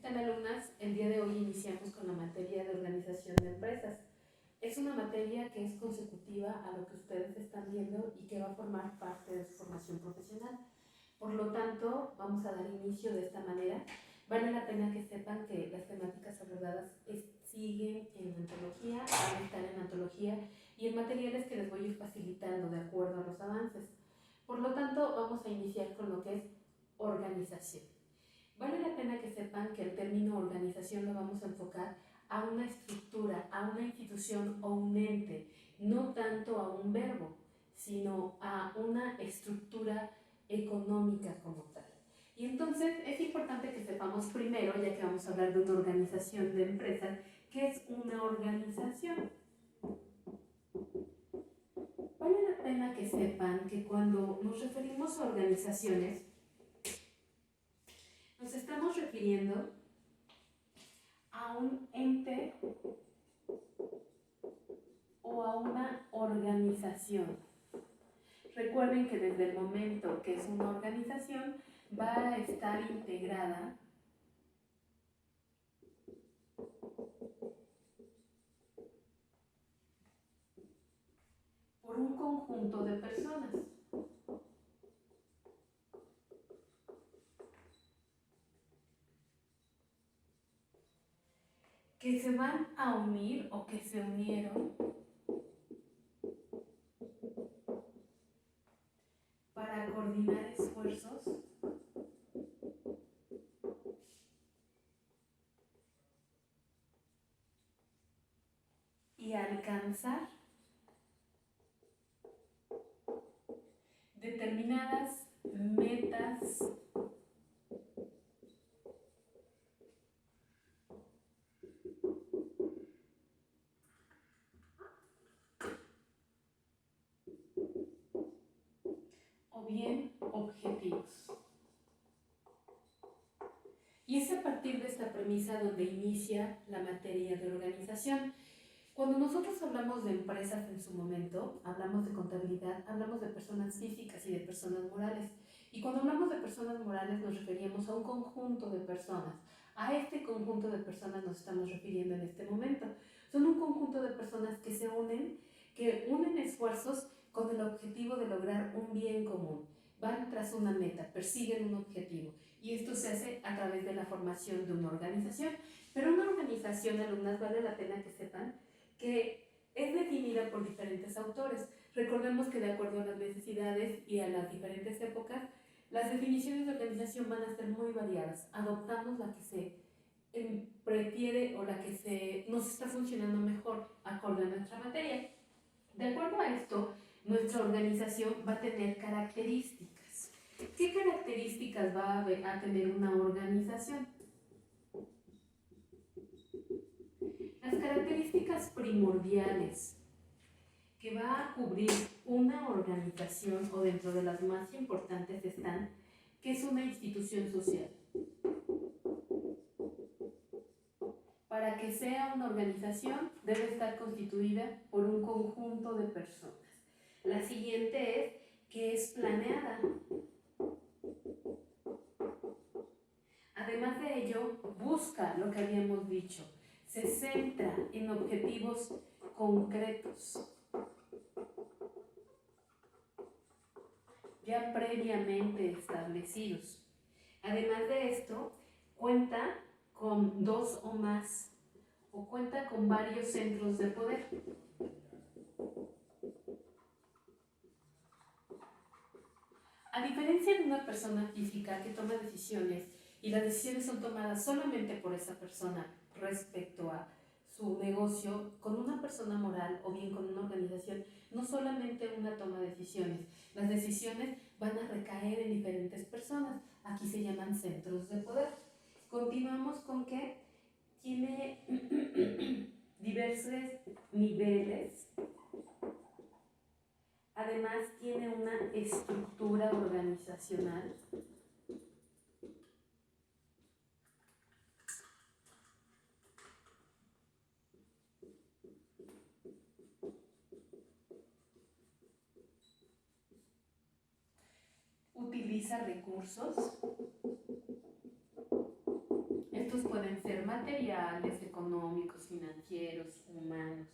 tal, alumnas? El día de hoy iniciamos con la materia de organización de empresas. Es una materia que es consecutiva a lo que ustedes están viendo y que va a formar parte de su formación profesional. Por lo tanto, vamos a dar inicio de esta manera. Vale la pena que sepan que las temáticas abordadas siguen en antología, van a estar en antología y en materiales que les voy a ir facilitando de acuerdo a los avances. Por lo tanto, vamos a iniciar con lo que es organización. Vale la pena que sepan que el término organización lo vamos a enfocar a una estructura, a una institución o un ente, no tanto a un verbo, sino a una estructura económica como tal. Y entonces es importante que sepamos primero, ya que vamos a hablar de una organización de empresas, ¿qué es una organización? Vale la pena que sepan que cuando nos referimos a organizaciones, nos estamos refiriendo a un ente o a una organización. Recuerden que desde el momento que es una organización va a estar integrada por un conjunto de personas. Que se van a unir o que se unieron para coordinar esfuerzos y alcanzar determinadas metas o bien objetivos. Y es a partir de esta premisa donde inicia la materia de organización. Cuando nosotros hablamos de empresas en su momento, hablamos de contabilidad, hablamos de personas físicas y de personas morales. Y cuando hablamos de personas morales nos referíamos a un conjunto de personas. A este conjunto de personas nos estamos refiriendo en este momento. Son un conjunto de personas que se unen, que unen esfuerzos con el objetivo de lograr un bien común. Van tras una meta, persiguen un objetivo. Y esto se hace a través de la formación de una organización. Pero una organización, alumnas, vale la pena que sepan que es definida por diferentes autores. Recordemos que de acuerdo a las necesidades y a las diferentes épocas, las definiciones de organización van a ser muy variadas. Adoptamos la que se prefiere o la que nos está funcionando mejor acorde a nuestra materia. De acuerdo a esto, nuestra organización va a tener características. ¿Qué características va a tener una organización? Las características primordiales que va a cubrir una organización o dentro de las más importantes están que es una institución social. Para que sea una organización debe estar constituida por un conjunto de personas. La siguiente es que es planeada. Además de ello, busca lo que habíamos dicho, se centra en objetivos concretos, ya previamente establecidos. Además de esto, cuenta con dos o más, o cuenta con varios centros de poder. A diferencia de una persona física que toma decisiones y las decisiones son tomadas solamente por esa persona respecto a su negocio, con una persona moral o bien con una organización, no solamente una toma de decisiones, las decisiones van a recaer en diferentes personas. Aquí se llaman centros de poder. Continuamos con que tiene diversos niveles. Además tiene una estructura organizacional. Utiliza recursos. Estos pueden pueden ser materiales, económicos, financieros, humanos.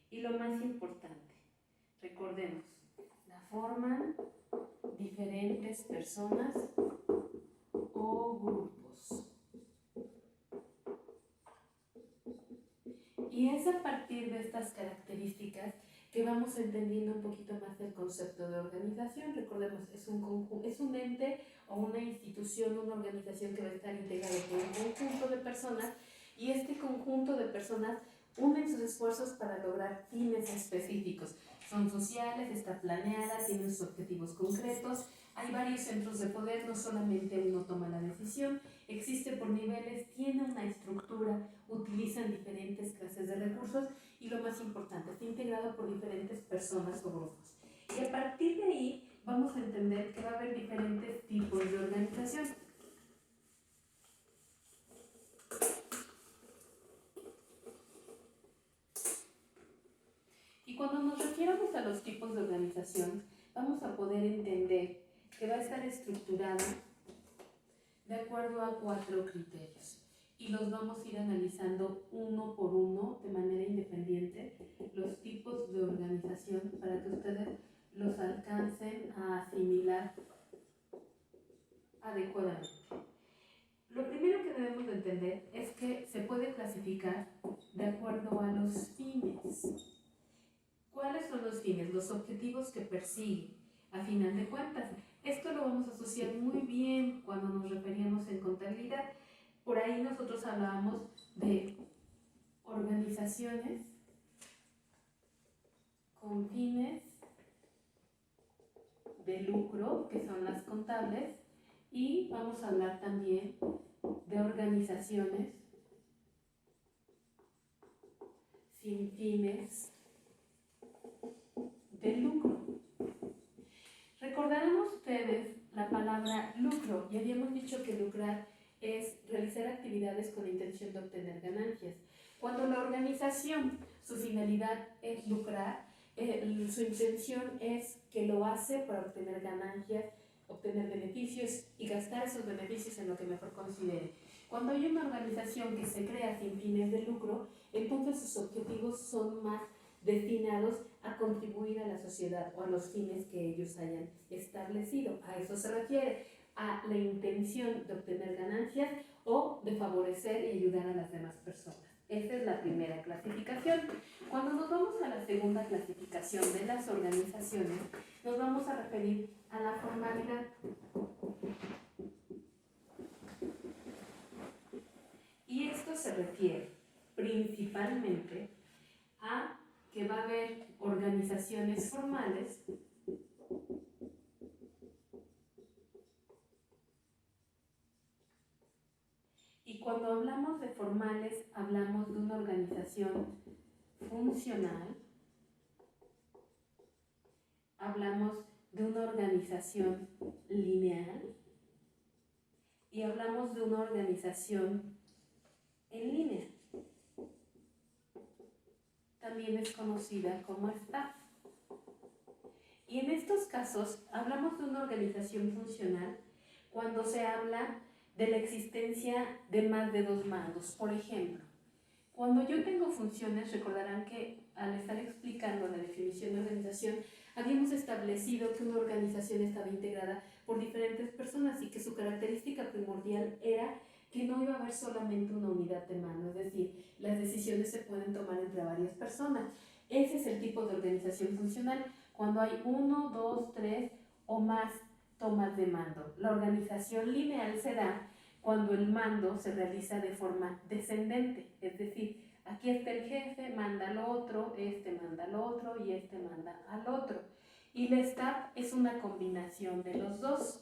Y lo más importante, recordemos, la forman diferentes personas o grupos. Y es a partir de estas características que vamos entendiendo un poquito más el concepto de organización. Recordemos, es un ente o una institución, una organización que va a estar integrado por un conjunto de personas, y este conjunto de personas unen sus esfuerzos para lograr fines específicos. Son sociales, está planeada, tiene sus objetivos concretos, hay varios centros de poder, no solamente uno toma la decisión, existe por niveles, tiene una estructura, utilizan diferentes clases de recursos y lo más importante, está integrado por diferentes personas o grupos. Y a partir de ahí vamos a entender que va a haber diferentes tipos de organización. Y cuando nos refiramos a los tipos de organización, vamos a poder entender que va a estar estructurada de acuerdo a 4 criterios. Y los vamos a ir analizando uno por uno de manera independiente, los tipos de organización, para que ustedes los alcancen a asimilar adecuadamente. Lo primero que debemos de entender es que se puede clasificar de acuerdo a los fines. ¿Cuáles son los fines? Los objetivos que persigue. A final de cuentas, esto lo vamos a asociar muy bien cuando nos referíamos en contabilidad. Por ahí nosotros hablábamos de organizaciones con fines de lucro, que son las contables, y vamos a hablar también de organizaciones sin fines de lucro. Recordarán ustedes la palabra lucro, y habíamos dicho que lucrar es realizar actividades con la intención de obtener ganancias. Cuando la organización, su finalidad es lucrar, su intención es que lo hace para obtener ganancias, obtener beneficios y gastar esos beneficios en lo que mejor considere. Cuando hay una organización que se crea sin fines de lucro, entonces sus objetivos son más destinados a contribuir a la sociedad o a los fines que ellos hayan establecido. A eso se refiere, a la intención de obtener ganancias o de favorecer y ayudar a las demás personas. Esta es la primera clasificación. Cuando nos vamos a la segunda clasificación de las organizaciones, nos vamos a referir a la formalidad. Y esto se refiere principalmente a que va a haber organizaciones formales y cuando hablamos de formales hablamos de una organización funcional, hablamos de una organización lineal y hablamos de una organización en línea. También es conocida como staff. Y en estos casos hablamos de una organización funcional cuando se habla de la existencia de más de 2 mandos. Por ejemplo, cuando yo tengo funciones, recordarán que al estar explicando la definición de organización, habíamos establecido que una organización estaba integrada por diferentes personas y que su característica primordial era que no iba a haber solamente una unidad de mando, es decir, las decisiones se pueden tomar entre varias personas. Ese es el tipo de organización funcional, cuando hay 1, 2, 3 o más tomas de mando. La organización lineal se da cuando el mando se realiza de forma descendente, es decir, aquí está el jefe, manda al otro, este manda al otro y este manda al otro. Y el staff es una combinación de los dos.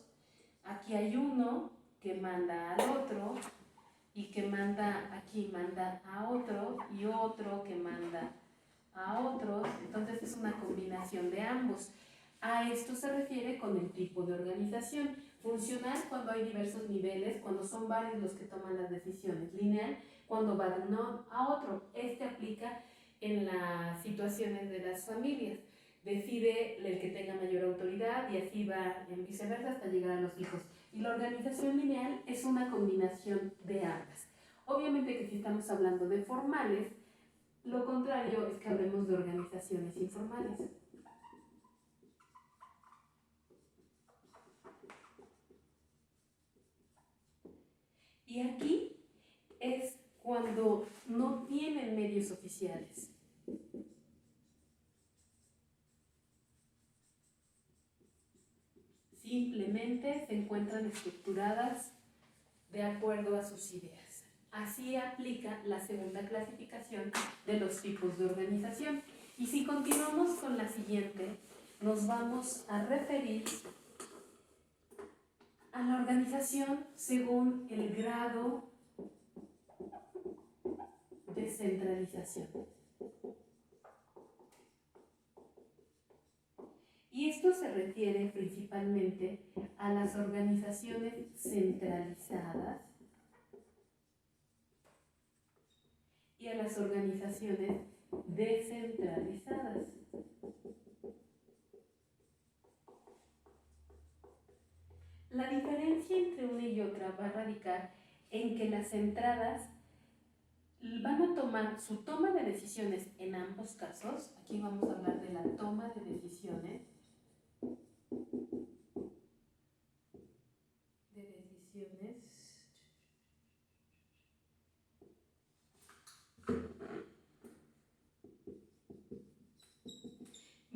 Aquí hay uno que manda al otro y que manda, aquí manda a otro y otro que manda a otros, entonces es una combinación de ambos. A esto se refiere con el tipo de organización. Funcional cuando hay diversos niveles, cuando son varios los que toman las decisiones. Lineal cuando va de uno a otro. Este aplica en las situaciones de las familias. Decide el que tenga mayor autoridad y así va en viceversa hasta llegar a los hijos. Y la organización lineal es una combinación de ambas. Obviamente Obviamente que si estamos hablando de formales, lo contrario es que hablemos de organizaciones informales. Y aquí es cuando no tienen medios oficiales. Simplemente se encuentran estructuradas de acuerdo a sus ideas. Así aplica la segunda clasificación de los tipos de organización. Y si continuamos con la siguiente, nos vamos a referir a la organización según el grado de centralización. Y esto se refiere principalmente a las organizaciones centralizadas y a las organizaciones descentralizadas. La diferencia entre una y otra va a radicar en que las centradas van a tomar su toma de decisiones en ambos casos. Aquí vamos a hablar de la toma de decisiones.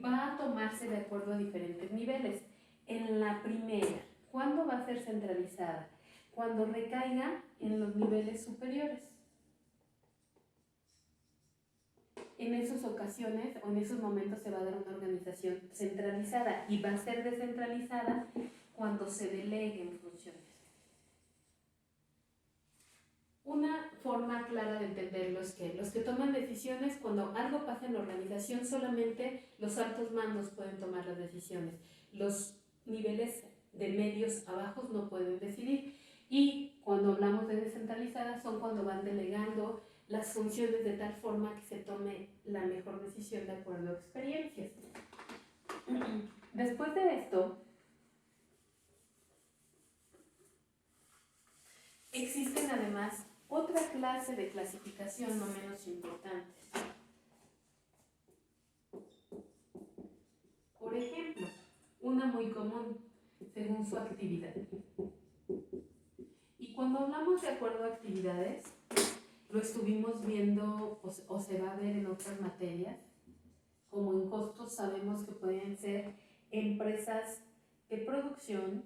Va a tomarse de acuerdo a diferentes niveles. En la primera, ¿cuándo va a ser centralizada? Cuando recaiga en los niveles superiores. En esas ocasiones o en esos momentos se va a dar una organización centralizada y va a ser descentralizada cuando se deleguen funciones. Una forma clara de entenderlo es que los que toman decisiones, cuando algo pasa en la organización, solamente los altos mandos pueden tomar las decisiones. Los niveles de medios abajo no pueden decidir. Y cuando hablamos de descentralizadas son cuando van delegando las funciones de tal forma que se tome la mejor decisión de acuerdo a experiencias. Después de esto, existen además otra clase de clasificación no menos importante. Por ejemplo, una muy común, según su actividad. Y cuando hablamos de acuerdo a actividades, lo estuvimos viendo o se va a ver en otras materias, como en costos sabemos que pueden ser empresas de producción,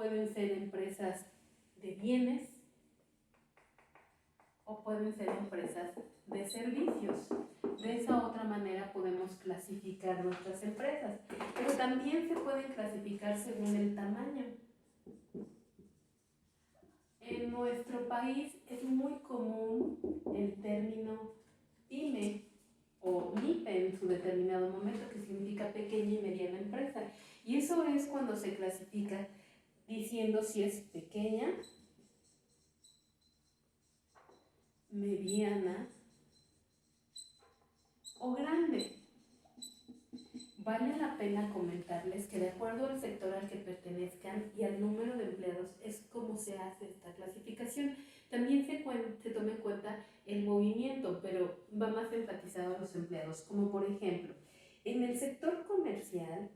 pueden ser empresas de bienes o pueden ser empresas de servicios. De esa otra manera podemos clasificar nuestras empresas, pero también se pueden clasificar según el tamaño. En nuestro país es muy común el término pyme o MIPE en su determinado momento, que significa pequeña y mediana empresa. Y eso es cuando se clasifica diciendo si es pequeña, mediana o grande. Vale la pena comentarles que de acuerdo al sector al que pertenezcan y al número de empleados es como se hace esta clasificación. También se toma en cuenta el movimiento, pero va más enfatizado a los empleados, como por ejemplo, en el sector comercial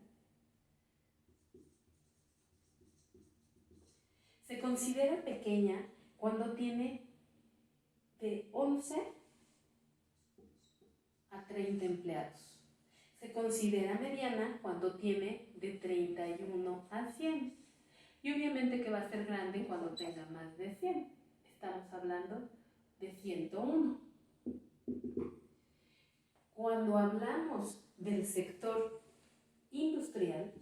se considera pequeña cuando tiene de 11 a 30 empleados. Se considera mediana cuando tiene de 31 a 100. Y obviamente que va a ser grande cuando tenga más de 100. Estamos hablando de 101. Cuando hablamos del sector industrial,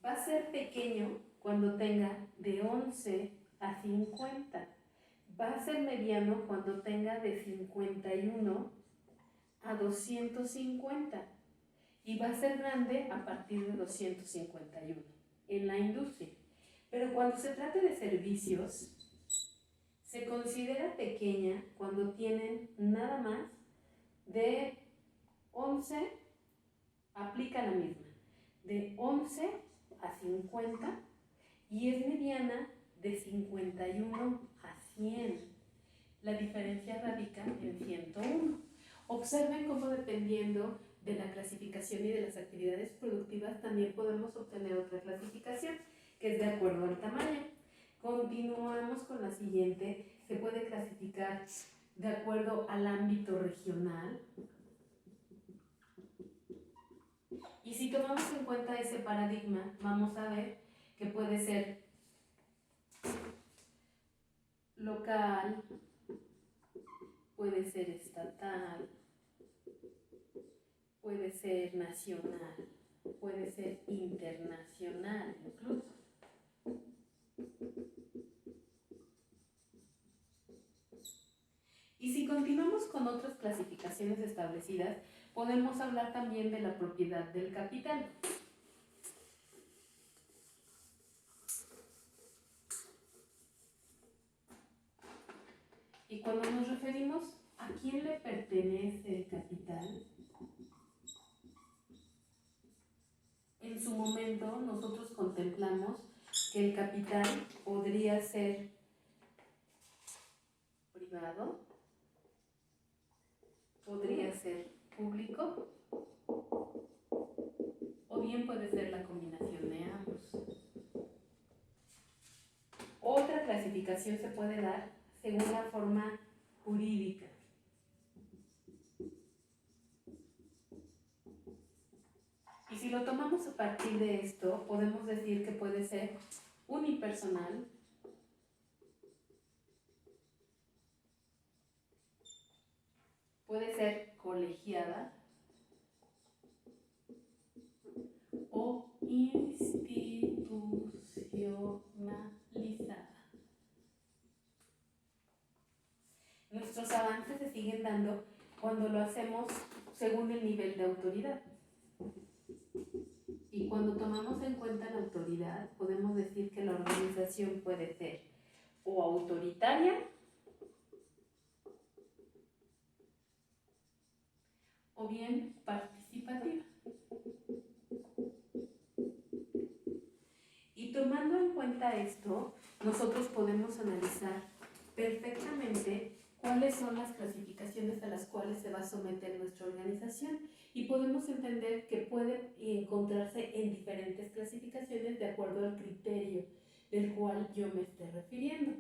va a ser pequeño cuando tenga de 11 a 50. Va a ser mediano cuando tenga de 51 a 250 y va a ser grande a partir de 251 en la industria. Pero cuando se trata de servicios, se considera pequeña cuando tienen nada más de 11, aplica la misma, de 11 a 50 y es mediana de 51 a 100. La diferencia radica en 101. Observen cómo dependiendo de la clasificación y de las actividades productivas también podemos obtener otra clasificación que es de acuerdo al tamaño. Continuamos con la siguiente. Se puede clasificar de acuerdo al ámbito regional. Y si tomamos en cuenta ese paradigma, vamos a ver que puede ser local, puede ser estatal, puede ser nacional, puede ser internacional incluso. Y si continuamos con otras clasificaciones establecidas, podemos hablar también de la propiedad del capital. Y cuando nos referimos a quién le pertenece el capital, en su momento nosotros contemplamos que el capital podría ser privado, podría ser público, o bien puede ser la combinación de ambos. Otra clasificación se puede dar según la forma jurídica. Y si lo tomamos a partir de esto, podemos decir que puede ser unipersonal, puede ser colegiada o institucionalizada. Nuestros avances se siguen dando cuando lo hacemos según el nivel de autoridad. Y cuando tomamos en cuenta la autoridad, podemos decir que la organización puede ser o autoritaria o bien participativa. Y tomando en cuenta esto, nosotros podemos analizar perfectamente cuáles son las clasificaciones a las cuales se va a someter nuestra organización y podemos entender que puede encontrarse en diferentes clasificaciones de acuerdo al criterio del cual yo me esté refiriendo.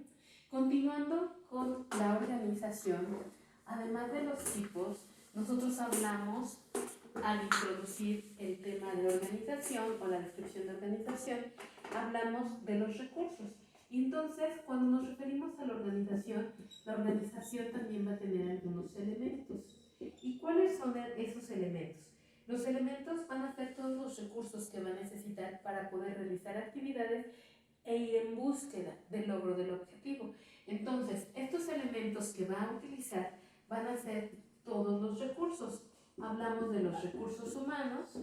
Continuando con la organización, además de los tipos, nosotros hablamos al introducir el tema de organización o la descripción de organización, hablamos de los recursos. Y entonces, cuando nos referimos a la organización también va a tener algunos elementos. ¿Y cuáles son esos elementos? Los elementos van a ser todos los recursos que va a necesitar para poder realizar actividades e ir en búsqueda del logro del objetivo. Entonces, estos elementos que va a utilizar van a ser todos los recursos. Hablamos de los recursos humanos,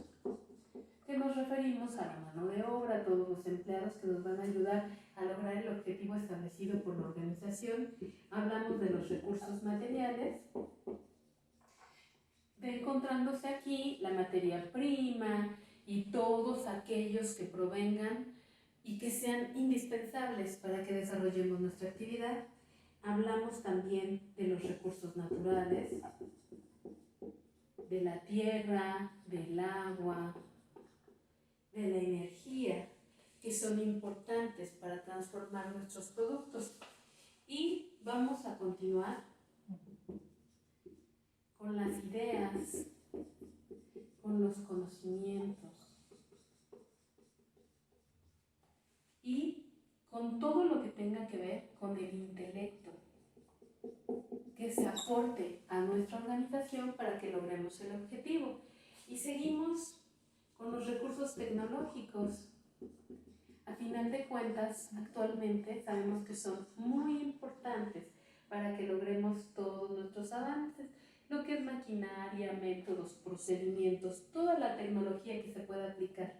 que nos referimos a la mano de obra, a todos los empleados que nos van a ayudar a lograr el objetivo establecido por la organización. Hablamos de los recursos materiales, de encontrándose aquí la materia prima y todos aquellos que provengan y que sean indispensables para que desarrollemos nuestra actividad. Hablamos también de los recursos naturales, de la tierra, del agua, de la energía, que son importantes para transformar nuestros productos. Y vamos a continuar con las ideas, con los conocimientos y con todo lo que tenga que ver con el intelecto que se aporte a nuestra organización para que logremos el objetivo. Y seguimos con los recursos tecnológicos. A final de cuentas, actualmente sabemos que son muy importantes para que logremos todos nuestros avances, lo que es maquinaria, métodos, procedimientos, toda la tecnología que se pueda aplicar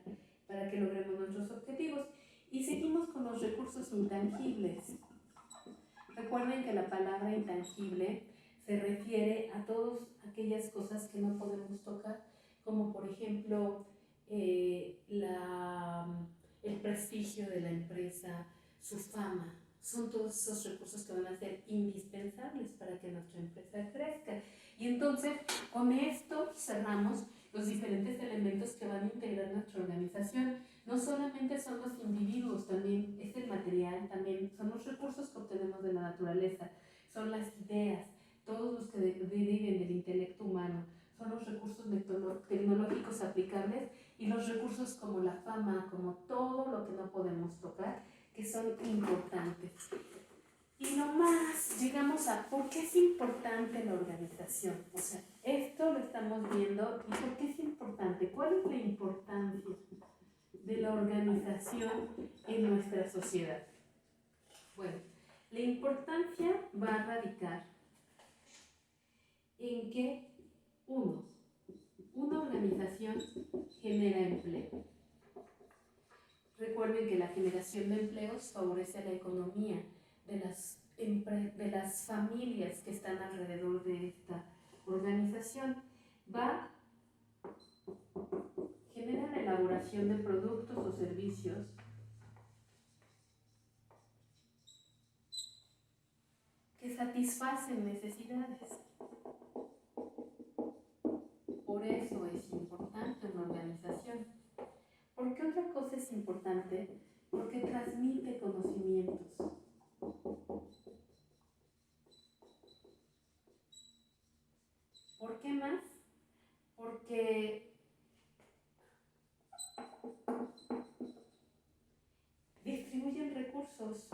para que logremos nuestros objetivos. Y seguimos con los recursos intangibles. Recuerden que la palabra intangible se refiere a todas aquellas cosas que no podemos tocar, como por ejemplo el prestigio de la empresa, su fama. Son todos esos recursos que van a ser indispensables para que nuestra empresa crezca. Y entonces, con esto cerramos los diferentes elementos que van a integrar nuestra organización. No solamente son los individuos, también es el material, también son los recursos que obtenemos de la naturaleza, son las ideas, todos los que deriven del intelecto humano, son los recursos tecnológicos aplicables y los recursos como la fama, como todo lo que no podemos tocar, que son importantes. Y nomás llegamos a por qué es importante la organización. O sea, esto lo estamos viendo y por qué es importante. ¿Cuál es la importancia de la organización en nuestra sociedad? Bueno, la importancia va a radicar en que, una organización genera empleo. Recuerden que la generación de empleos favorece la economía de las familias que están alrededor de esta organización. Genera la elaboración de productos o servicios que satisfacen necesidades. Por eso es importante una organización. ¿Por qué otra cosa es importante? Porque transmite conocimientos. ¿Por qué más? Porque distribuyen recursos.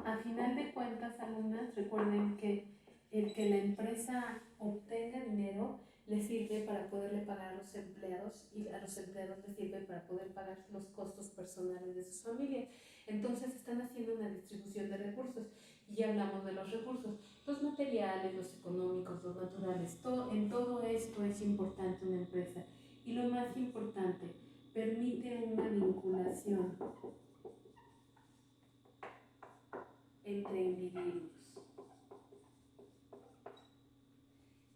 A final de cuentas, alumnas, recuerden que el que la empresa obtenga dinero le sirve para poderle pagar a los empleados y a los empleados les sirve para poder pagar los costos personales de sus familias. Entonces están haciendo una distribución de recursos y ya hablamos de los recursos, los materiales, los económicos, los naturales, en todo esto es importante una empresa. Y lo más importante, permite una vinculación entre individuos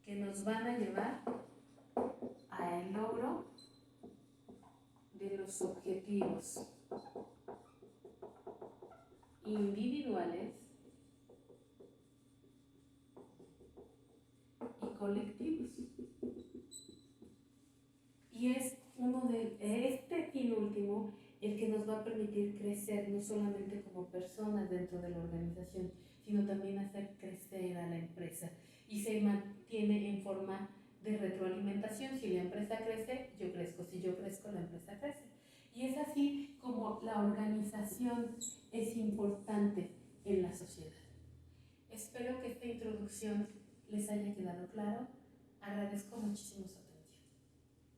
que nos van a llevar al logro de los objetivos individuales y colectivos. Y es este fin último el que nos va a permitir crecer no solamente como personas dentro de la organización, sino también hacer crecer a la empresa. Y se mantiene en forma de retroalimentación. Si la empresa crece, yo crezco. Si yo crezco, la empresa crece. Y es así como la organización es importante en la sociedad. Espero que esta introducción les haya quedado claro. Agradezco muchísimo su